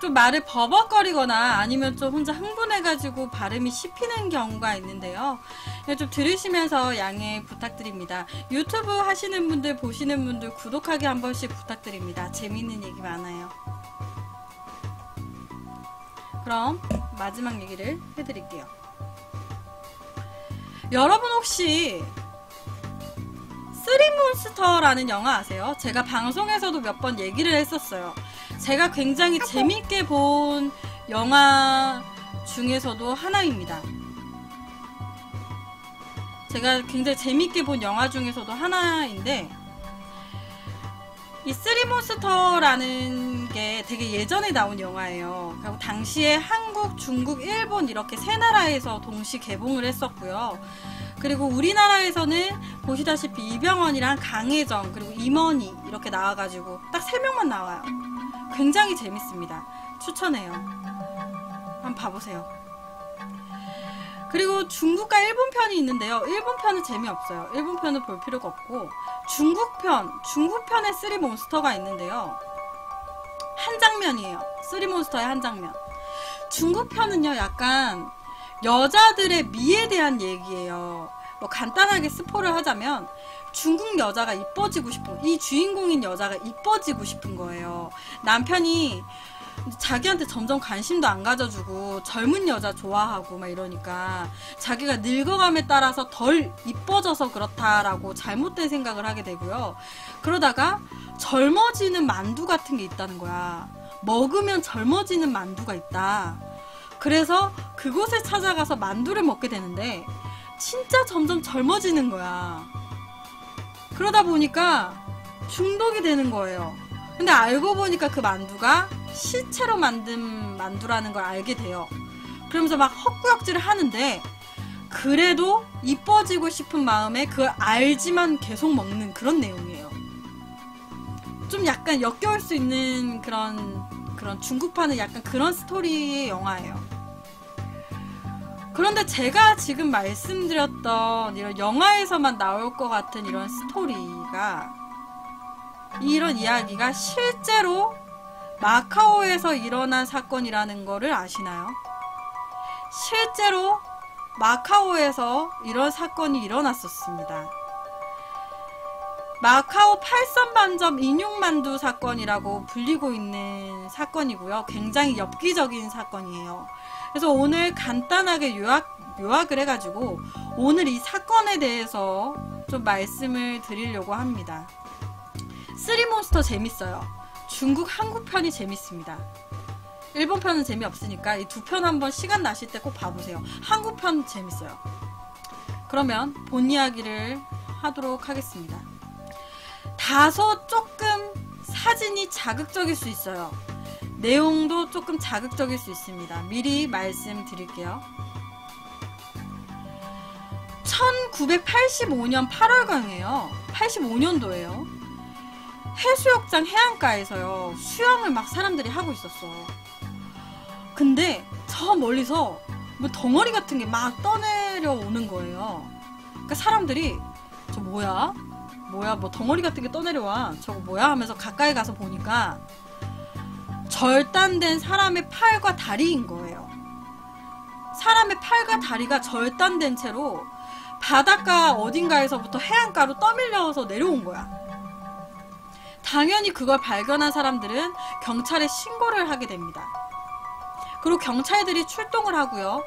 좀 말을 버벅거리거나 아니면 좀 혼자 흥분해가지고 발음이 씹히는 경우가 있는데요. 좀 들으시면서 양해 부탁드립니다. 유튜브 하시는 분들, 보시는 분들 구독하기 한 번씩 부탁드립니다. 재미있는 얘기 많아요. 그럼 마지막 얘기를 해드릴게요. 여러분 혹시 쓰리몬스터라는 영화 아세요? 제가 방송에서도 몇 번 얘기를 했었어요. 제가 굉장히 재밌게 본 영화 중에서도 하나입니다. 제가 굉장히 재밌게 본 영화 중에서도 하나인데, 이 쓰리몬스터라는 게 되게 예전에 나온 영화예요. 그리고 당시에 한국, 중국, 일본 이렇게 세 나라에서 동시 개봉을 했었고요. 그리고 우리나라에서는 보시다시피 이병헌이랑 강혜정 그리고 임원희 이렇게 나와가지고 딱 3명만 나와요. 굉장히 재밌습니다. 추천해요. 한번 봐보세요. 그리고 중국과 일본 편이 있는데요. 일본 편은 재미없어요. 일본 편은 볼 필요가 없고, 중국 편에 쓰리몬스터가 있는데요. 한 장면이에요. 쓰리몬스터의 한 장면. 중국 편은요, 약간 여자들의 미에 대한 얘기예요. 뭐 간단하게 스포를 하자면, 중국 여자가 이뻐지고 싶은, 이 주인공인 여자가 이뻐지고 싶은 거예요. 남편이 자기한테 점점 관심도 안 가져주고 젊은 여자 좋아하고 막 이러니까 자기가 늙어감에 따라서 덜 이뻐져서 그렇다라고 잘못된 생각을 하게 되고요. 그러다가 젊어지는 만두 같은 게 있다는 거야. 먹으면 젊어지는 만두가 있다. 그래서 그곳에 찾아가서 만두를 먹게 되는데 진짜 점점 젊어지는 거야. 그러다 보니까 중독이 되는 거예요. 근데 알고 보니까 그 만두가 시체로 만든 만두라는 걸 알게 돼요. 그러면서 막 헛구역질을 하는데, 그래도 이뻐지고 싶은 마음에 그걸 알지만 계속 먹는 그런 내용이에요. 좀 약간 역겨울 수 있는 그런 중국판은 약간 그런 스토리의 영화예요. 그런데 제가 지금 말씀드렸던 이런 영화에서만 나올 것 같은 이런 스토리가, 이런 이야기가 실제로 마카오에서 일어난 사건이라는 거를 아시나요? 실제로 마카오에서 이런 사건이 일어났었습니다. 마카오 8선반점 인육만두 사건이라고 불리고 있는 사건이고요. 굉장히 엽기적인 사건이에요. 그래서 오늘 간단하게 요약을 해가지고 오늘 이 사건에 대해서 좀 말씀을 드리려고 합니다. 쓰리몬스터 재밌어요. 중국, 한국 편이 재밌습니다. 일본 편은 재미없으니까 이 두 편 한번 시간 나실 때 꼭 봐보세요. 한국 편 재밌어요. 그러면 본 이야기를 하도록 하겠습니다. 다소 조금 사진이 자극적일 수 있어요. 내용도 조금 자극적일 수 있습니다. 미리 말씀드릴게요. 1985년 8월경이에요. 85년도예요. 해수욕장 해안가에서요, 수영을 막 사람들이 하고 있었어. 근데 저 멀리서 뭐 덩어리 같은 게 막 떠내려 오는 거예요. 그러니까 사람들이 저 뭐야 뭐 덩어리 같은 게 떠내려와, 저거 뭐야 하면서 가까이 가서 보니까 절단된 사람의 팔과 다리인 거예요. 사람의 팔과 다리가 절단된 채로 바닷가 어딘가에서부터 해안가로 떠밀려서 내려온 거야. 당연히 그걸 발견한 사람들은 경찰에 신고를 하게 됩니다. 그리고 경찰들이 출동을 하고요.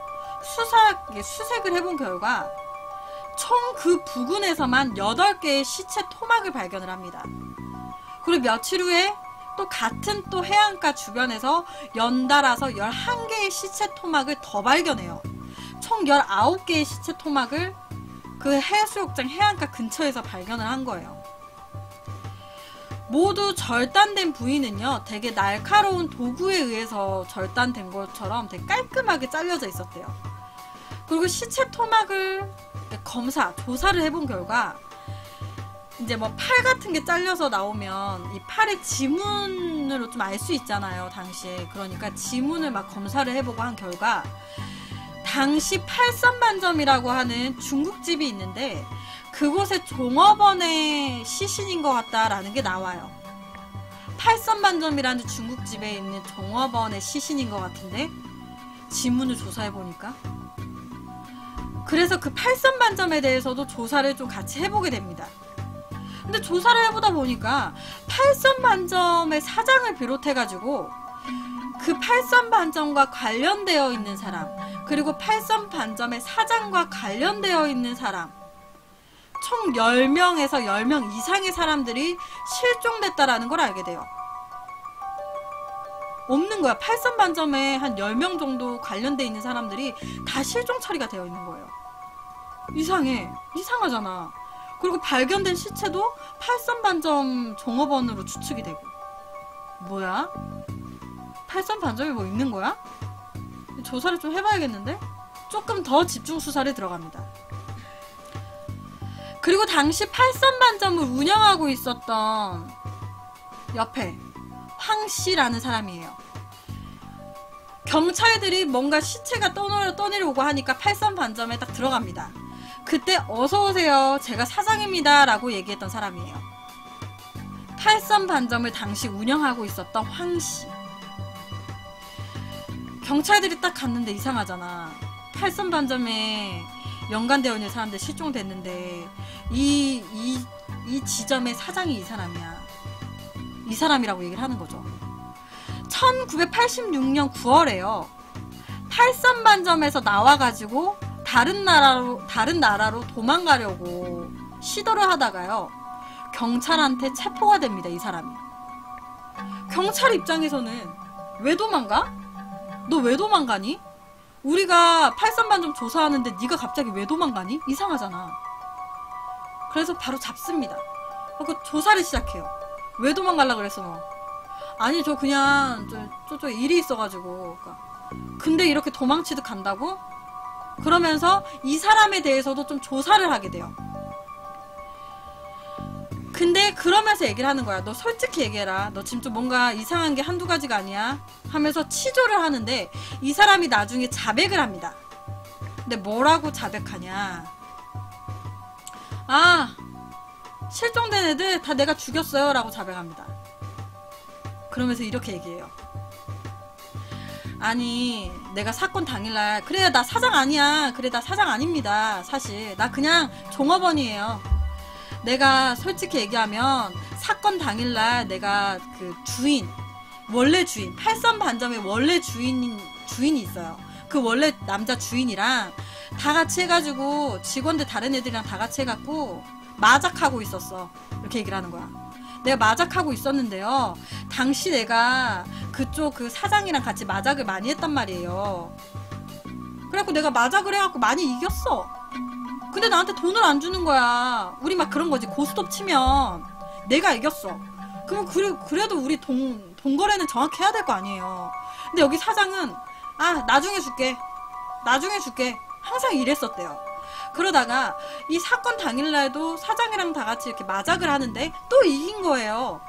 수색을 해본 결과 총 그 부근에서만 8개의 시체 토막을 발견을 합니다. 그리고 며칠 후에 또 같은 또 해안가 주변에서 연달아서 11개의 시체 토막을 더 발견해요. 총 19개의 시체 토막을 그 해수욕장 해안가 근처에서 발견을 한 거예요. 모두 절단된 부위는요, 되게 날카로운 도구에 의해서 절단된 것처럼 되게 깔끔하게 잘려져 있었대요. 그리고 시체 토막을 조사를 해본 결과, 이제 뭐 팔 같은 게 잘려서 나오면 이 팔의 지문으로 좀 알 수 있잖아요, 당시에. 그러니까 지문을 막 검사를 해보고 한 결과, 당시 8선반점이라고 하는 중국집이 있는데 그곳의 종업원의 시신인 것 같다라는 게 나와요. 팔선반점이라는 중국집에 있는 종업원의 시신인 것 같은데 지문을 조사해보니까 그래서 그 팔선반점에 대해서도 조사를 좀 같이 해보게 됩니다. 근데 조사를 해보다 보니까 팔선반점의 사장을 비롯해가지고 그 팔선반점과 관련되어 있는 사람 그리고 팔선반점의 사장과 관련되어 있는 사람 총 10명에서 10명 이상의 사람들이 실종됐다라는 걸 알게 돼요. 없는 거야. 팔선반점에 한 10명 정도 관련돼 있는 사람들이 다 실종 처리가 되어 있는 거예요. 이상해. 이상하잖아. 그리고 발견된 시체도 팔선반점 종업원으로 추측이 되고. 뭐야? 팔선반점에 뭐 있는 거야? 조사를 좀 해봐야겠는데? 조금 더 집중 수사를 들어갑니다. 그리고 당시 팔선반점을 운영하고 있었던 옆에 황씨라는 사람이에요. 경찰들이 뭔가 시체가 떠내려오고 하니까 팔선반점에 딱 들어갑니다. 그때 어서오세요. 제가 사장입니다. 라고 얘기했던 사람이에요. 팔선반점을 당시 운영하고 있었던 황씨. 경찰들이 딱 갔는데 이상하잖아. 팔선반점에 연관되어 있는 사람들 실종됐는데 이 지점의 사장이 이 사람이야. 이 사람이라고 얘기를 하는 거죠. 1986년 9월에요. 팔선반점에서 나와가지고 다른 나라로 도망가려고 시도를 하다가요. 경찰한테 체포가 됩니다. 이 사람이. 경찰 입장에서는 왜 도망가? 너 왜 도망가니? 우리가 팔선반점 조사하는데 네가 갑자기 왜 도망가니? 이상하잖아. 그래서 바로 잡습니다. 그 조사를 시작해요. 왜 도망가려고 그랬어 너? 아니 저 그냥 저 일이 있어가지고. 근데 이렇게 도망치듯 간다고? 그러면서 이 사람에 대해서도 좀 조사를 하게 돼요. 근데 그러면서 얘기를 하는 거야. 너 솔직히 얘기해라. 너 지금 좀 뭔가 이상한 게 한두 가지가 아니야? 하면서 치조를 하는데 이 사람이 나중에 자백을 합니다. 근데 뭐라고 자백하냐? 아, 실종된 애들 다 내가 죽였어요 라고 자백합니다. 그러면서 이렇게 얘기해요. 아니 내가 사건 당일날 그래 나 사장 아니야. 그래 나 사장 아닙니다. 사실 나 그냥 종업원이에요. 내가 솔직히 얘기하면 사건 당일날 내가 그 원래 주인 팔선반점의 원래 주인이 있어요. 그 원래 남자 주인이랑 다 같이 해가지고 직원들 다른 애들이랑 다 같이 해갖고 마작하고 있었어. 이렇게 얘기를 하는 거야. 내가 마작하고 있었는데요. 당시 내가 그쪽 그 사장이랑 같이 마작을 많이 했단 말이에요. 그래갖고 내가 마작을 해갖고 많이 이겼어. 근데 나한테 돈을 안 주는 거야. 우리 막 그런 거지. 고스톱 치면 내가 이겼어. 그럼 그래도 우리 돈 거래는 정확히 해야 될 거 아니에요. 근데 여기 사장은 나중에 줄게. 항상 이랬었대요. 그러다가 이 사건 당일날도 사장이랑 다 같이 이렇게 마작을 하는데 또 이긴 거예요.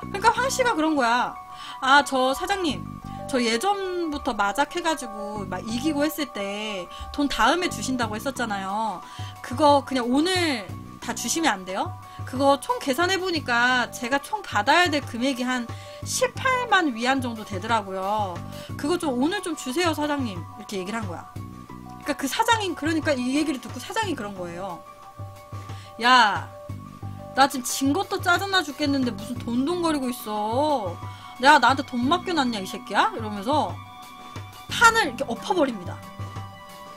그러니까 황씨가 그런 거야. 저 사장님, 저 예전부터 마작해가지고 막 이기고 했을 때 돈 다음에 주신다고 했었잖아요. 그거 그냥 오늘 다 주시면 안 돼요? 그거 총 계산해보니까 제가 총 받아야 될 금액이 한 18만 위안 정도 되더라고요. 그거 좀 오늘 좀 주세요 사장님. 이렇게 얘기를 한 거야. 그러니까 그 사장이 그러니까 이 얘기를 듣고 사장이 그런 거예요. 야, 나 지금 진 것도 짜증나 죽겠는데 무슨 돈거리고 있어. 내가 나한테 돈 맡겨놨냐 이 새끼야? 이러면서 판을 이렇게 엎어버립니다.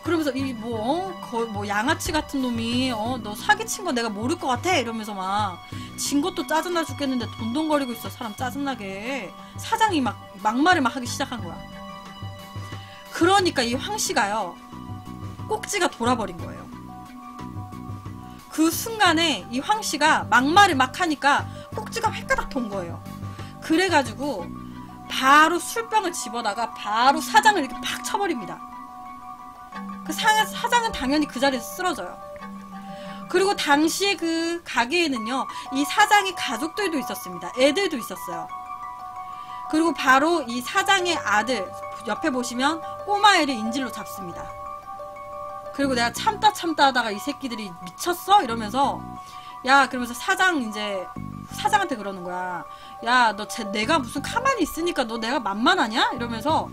그러면서 이 뭐 양아치 같은 놈이 너 사기친 거 내가 모를 것 같아? 이러면서 막 진 것도 짜증나 죽겠는데 돈거리고 있어. 사람 짜증나게. 사장이 막말을 막 하기 시작한 거야. 그러니까 이 황씨가요 꼭지가 돌아버린 거예요. 그 순간에 이 황씨가 막말을 막 하니까 꼭지가 획가닥 돈 거예요. 그래가지고 바로 술병을 집어다가 바로 사장을 이렇게 팍 쳐버립니다. 그 사장은 당연히 그 자리에서 쓰러져요. 그리고 당시에 그 가게에는요 이 사장의 가족들도 있었습니다. 애들도 있었어요. 그리고 바로 이 사장의 아들 옆에 보시면 꼬마애를 인질로 잡습니다. 그리고 내가 참다 하다가 이 새끼들이 미쳤어? 이러면서 야 그러면서 사장 이제 사장한테 그러는 거야. 야, 너 내가 무슨 가만히 있으니까 너 내가 만만하냐? 이러면서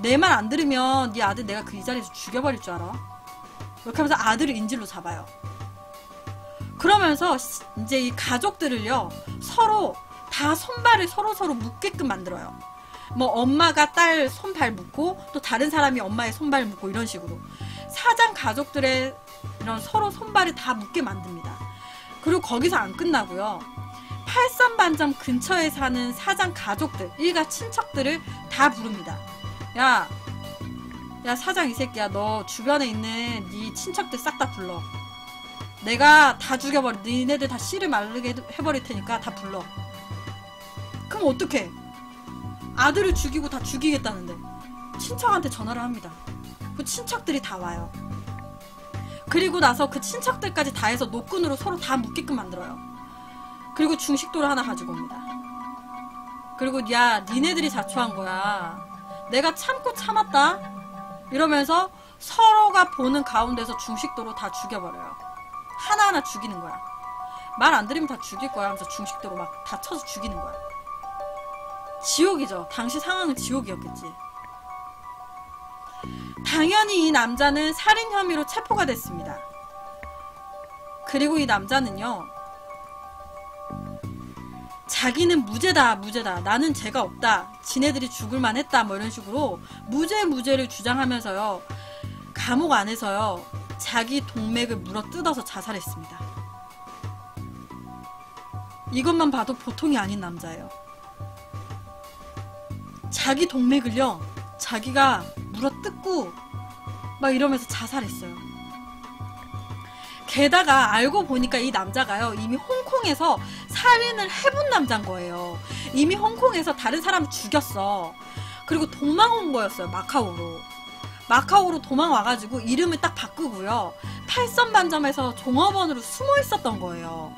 내 말 안 들으면 네 아들 내가 그 이 자리에서 죽여버릴 줄 알아. 이렇게 하면서 아들을 인질로 잡아요. 그러면서 이제 이 가족들을요, 서로 다 손발을 서로 묶게끔 만들어요. 뭐 엄마가 딸 손발 묶고 또 다른 사람이 엄마의 손발 묶고 이런 식으로 사장 가족들의 이런 서로 손발을 다 묶게 만듭니다. 그리고 거기서 안 끝나고요. 팔선반점 근처에 사는 사장 가족들, 일가 친척들을 다 부릅니다. 야 사장 이 새끼야, 너 주변에 있는 네 친척들 싹 다 불러. 내가 다 죽여버려. 니네들 다 씨를 마르게 해버릴 테니까 다 불러. 그럼 어떡해? 아들을 죽이고 다 죽이겠다는데 친척한테 전화를 합니다. 그 친척들이 다 와요. 그리고 나서 그 친척들까지 다 해서 노끈으로 서로 다 묶게끔 만들어요. 그리고 중식도를 하나 가지고 옵니다. 그리고 야, 니네들이 자초한 거야. 내가 참고 참았다 이러면서 서로가 보는 가운데서 중식도로 다 죽여버려요. 하나하나 죽이는 거야. 말 안 들으면 다 죽일 거야 하면서 중식도로 막 다 쳐서 죽이는 거야. 지옥이죠. 당시 상황은 지옥이었겠지. 당연히 이 남자는 살인 혐의로 체포가 됐습니다. 그리고 이 남자는요, 자기는 무죄다 나는 죄가 없다, 지네들이 죽을만 했다, 뭐 이런 식으로 무죄를 주장하면서요, 감옥 안에서요 자기 동맥을 물어 뜯어서 자살했습니다. 이것만 봐도 보통이 아닌 남자예요. 자기 동맥을요 자기가 물어 뜯고 막 이러면서 자살했어요. 게다가 알고 보니까 이 남자가요, 이미 홍콩에서 살인을 해본 남자인 거예요. 이미 홍콩에서 다른 사람을 죽였어. 그리고 도망온 거였어요. 마카오로 도망와가지고 이름을 딱 바꾸고요, 팔선반점에서 종업원으로 숨어 있었던 거예요.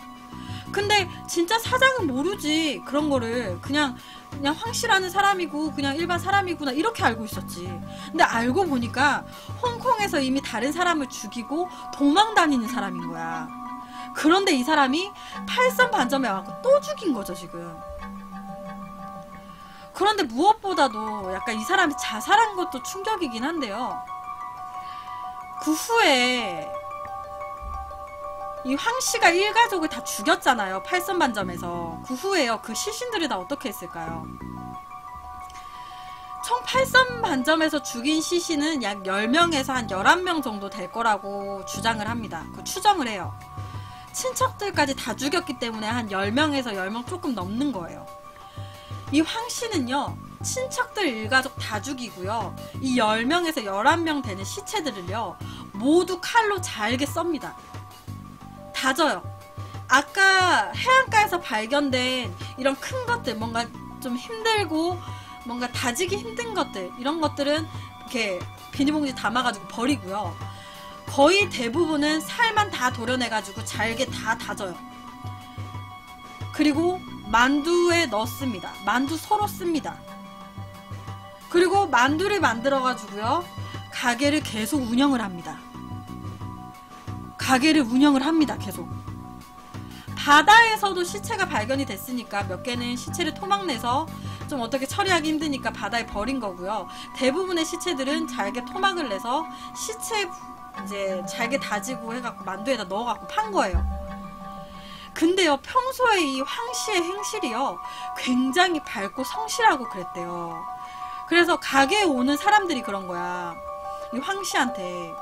근데 진짜 사장은 모르지. 그런 거를 그냥 황씨라는 사람이고 그냥 일반 사람이구나 이렇게 알고 있었지. 근데 알고 보니까 홍콩에서 이미 다른 사람을 죽이고 도망 다니는 사람인 거야. 그런데 이 사람이 팔선반점에 와서 또 죽인 거죠 지금. 그런데 무엇보다도 약간 이 사람이 자살한 것도 충격이긴 한데요, 그 후에 이 황씨가 일가족을 다 죽였잖아요, 팔선반점에서. 그 후에요, 그 시신들이 다 어떻게 했을까요? 총 팔선반점에서 죽인 시신은 약 10명에서 한 11명 정도 될 거라고 주장을 합니다. 그 추정을 해요. 친척들까지 다 죽였기 때문에 한 10명에서 10명 조금 넘는 거예요. 이 황씨는요, 친척들 일가족 다 죽이고요, 이 10명에서 11명 되는 시체들을요 모두 칼로 잘게 썹니다. 다져요. 아까 해안가에서 발견된 이런 큰 것들, 뭔가 좀 힘들고 뭔가 다지기 힘든 것들, 이런 것들은 이렇게 비닐봉지 담아가지고 버리고요, 거의 대부분은 살만 다 도려내가지고 잘게 다 다져요. 그리고 만두에 넣습니다. 만두 서로 씁니다. 그리고 만두를 만들어가지고요 가게를 계속 운영을 합니다. 계속. 바다에서도 시체가 발견이 됐으니까 몇 개는 시체를 토막내서 좀 어떻게 처리하기 힘드니까 바다에 버린 거고요. 대부분의 시체들은 잘게 토막을 내서 시체 이제 잘게 다지고 해갖고 만두에다 넣어갖고 판 거예요. 근데요, 평소에 이 황씨의 행실이요 굉장히 밝고 성실하고 그랬대요. 그래서 가게에 오는 사람들이 그런 거야, 이 황씨한테.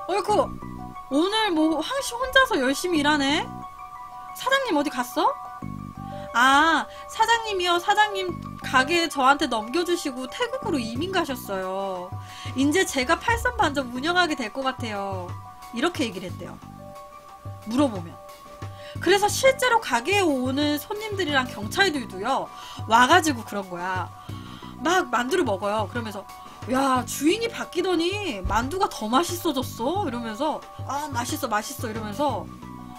어이구, 오늘 뭐 황씨 혼자서 열심히 일하네? 사장님 어디 갔어? 아, 사장님이요, 사장님 가게 저한테 넘겨주시고 태국으로 이민 가셨어요. 이제 제가 팔선반점 운영하게 될 것 같아요. 이렇게 얘기를 했대요, 물어보면. 그래서 실제로 가게에 오는 손님들이랑 경찰들도요 와가지고 그런 거야. 막 만두를 먹어요. 그러면서 야, 주인이 바뀌더니 만두가 더 맛있어졌어 이러면서, 아 맛있어 이러면서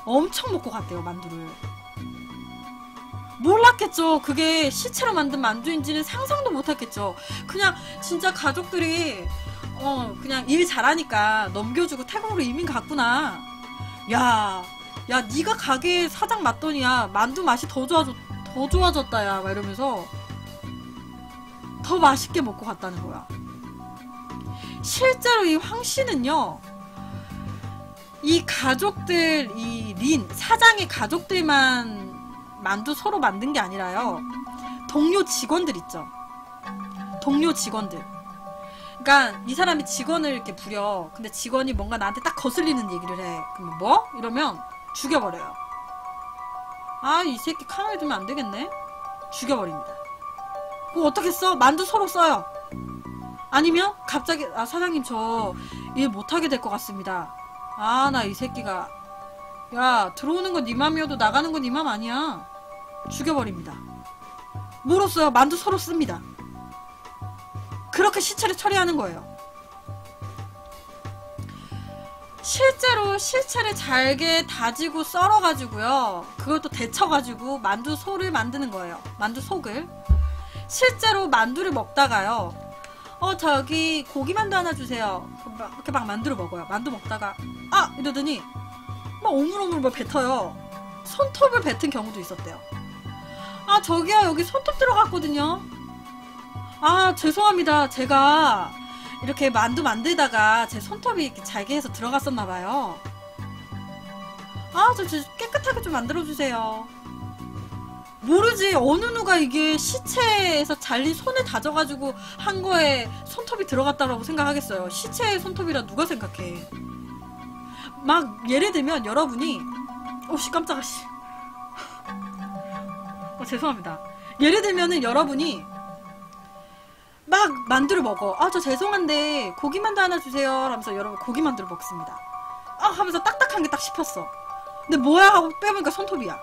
엄청 먹고 갔대요, 만두를. 몰랐겠죠. 그게 시체로 만든 만두인지는 상상도 못했겠죠. 그냥 진짜 가족들이 그냥 일 잘하니까 넘겨주고 태국으로 이민 갔구나. 야, 야 니가 가게 사장 맞더니야 만두 맛이 더 좋아졌다 야 막 이러면서 더 맛있게 먹고 갔다는 거야. 실제로 이 황씨는요, 이 가족들, 이 사장의 가족들만 만두 서로 만든 게 아니라요, 동료 직원들 있죠. 동료 직원들. 그러니까 이 사람이 직원을 이렇게 부려. 근데 직원이 뭔가 나한테 딱 거슬리는 얘기를 해. 그러면 뭐? 이러면 죽여버려요. 아, 이 새끼 카메라 두면 안 되겠네? 죽여버립니다. 그거 어떻겠어? 만두 서로 써요. 아니면 갑자기 아 사장님 저 일 못하게 될 것 같습니다. 아 나 이 새끼가 야 들어오는 건 네 맘이어도 나가는 건 네 맘 아니야. 죽여버립니다. 뭐로 써요? 만두 서로 씁니다. 그렇게 시체를 처리하는 거예요. 실제로 실체를 잘게 다지고 썰어가지고요, 그걸 또 데쳐가지고 만두 소를 만드는 거예요. 만두 속을. 실제로 만두를 먹다가요, 저기 고기만두 하나 주세요. 이렇게 막 만두를 먹어요. 만두 먹다가 아! 이러더니 막 오물오물 막 뱉어요. 손톱을 뱉은 경우도 있었대요. 아 저기요 여기 손톱 들어갔거든요. 아 죄송합니다. 제가 이렇게 만두 만들다가 제 손톱이 이렇게 잘게 해서 들어갔었나봐요. 아 저 깨끗하게 좀 만들어주세요. 모르지 어느 누가 이게 시체에서 잘린 손을 다져가지고 한 거에 손톱이 들어갔다라고 생각하겠어요. 시체의 손톱이라 누가 생각해. 막 예를 들면 여러분이 오씨 깜짝아 씨 죄송합니다. 예를 들면은 여러분이 막 만두를 먹어. 아 저 죄송한데 고기만두 하나 주세요 하면서 여러분 고기만두를 먹습니다. 아 하면서 딱딱한 게 딱 씹혔어. 근데 뭐야 하고 빼보니까 손톱이야.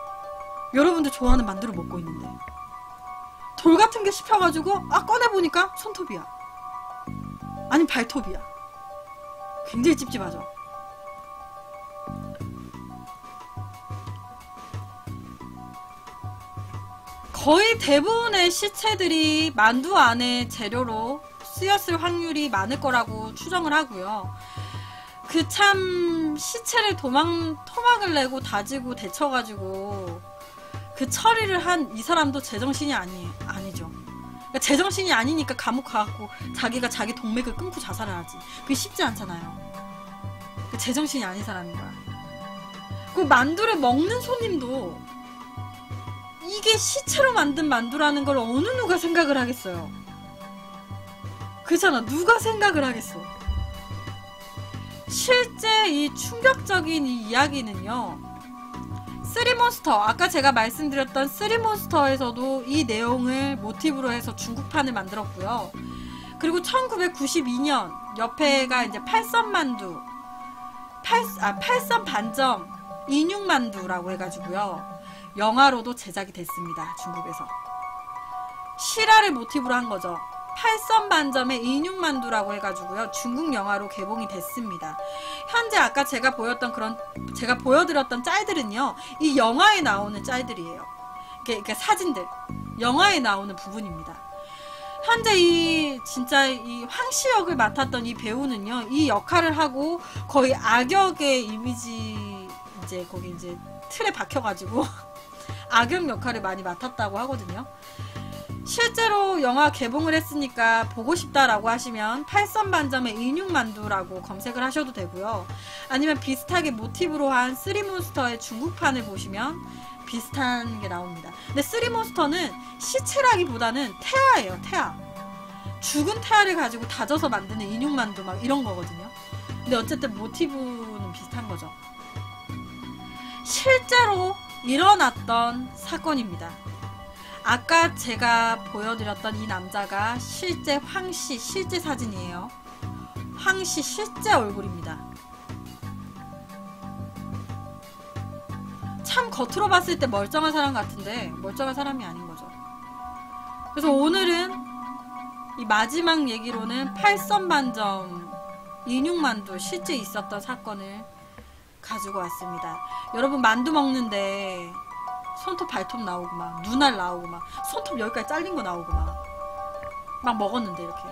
여러분들 좋아하는 만두를 먹고 있는데 돌 같은 게 씹혀가지고 아 꺼내보니까 손톱이야. 아니 발톱이야. 굉장히 찝찝하죠. 거의 대부분의 시체들이 만두 안에 재료로 쓰였을 확률이 많을 거라고 추정을 하고요. 그 참 시체를 토막을 내고 다지고 데쳐가지고 그 처리를 한 이 사람도 제정신이 아니죠. 그러니까 제정신이 아니니까 감옥 가갖고 자기가 자기 동맥을 끊고 자살을 하지. 그게 쉽지 않잖아요. 그 제정신이 아닌 사람인 거야. 그 만두를 먹는 손님도 이게 시체로 만든 만두라는 걸 어느 누가 생각을 하겠어요. 그렇잖아. 누가 생각을 하겠어. 실제 이 충격적인 이 이야기는요, 쓰리몬스터, 아까 제가 말씀드렸던 쓰리몬스터에서도 이 내용을 모티브로 해서 중국판을 만들었고요. 그리고 1992년 옆에가 이제 팔선만두, 팔선 반점 인육만두라고 해가지고요, 영화로도 제작이 됐습니다. 중국에서. 실화를 모티브로 한 거죠. 팔선 반점의 인육만두라고 해가지고요, 중국 영화로 개봉이 됐습니다. 현재 아까 제가 보여드렸던 짤들은요, 이 영화에 나오는 짤들이에요. 그러니까 사진들, 영화에 나오는 부분입니다. 현재 진짜 이 황씨 역을 맡았던 이 배우는요, 이 역할을 하고 거의 악역의 이미지 거기 이제 틀에 박혀가지고 악역 역할을 많이 맡았다고 하거든요. 실제로 영화 개봉을 했으니까 보고 싶다라고 하시면 팔선 반점의 인육만두라고 검색을 하셔도 되고요. 아니면 비슷하게 모티브로 한 쓰리몬스터의 중국판을 보시면 비슷한 게 나옵니다. 근데 쓰리몬스터는 시체라기보다는 태아예요. 태아. 죽은 태아를 가지고 다져서 만드는 인육만두 막 이런 거거든요. 근데 어쨌든 모티브는 비슷한 거죠. 실제로 일어났던 사건입니다. 아까 제가 보여드렸던 이 남자가 실제 황씨 실제 사진이에요. 황씨 실제 얼굴입니다. 참 겉으로 봤을 때 멀쩡한 사람 같은데 멀쩡한 사람이 아닌 거죠. 그래서 오늘은 이 마지막 얘기로는 팔선 반점 인육만두 실제 있었던 사건을 가지고 왔습니다. 여러분 만두 먹는데 손톱 발톱 나오고 막 눈알 나오고 막 손톱 여기까지 잘린 거 나오고 막 먹었는데 이렇게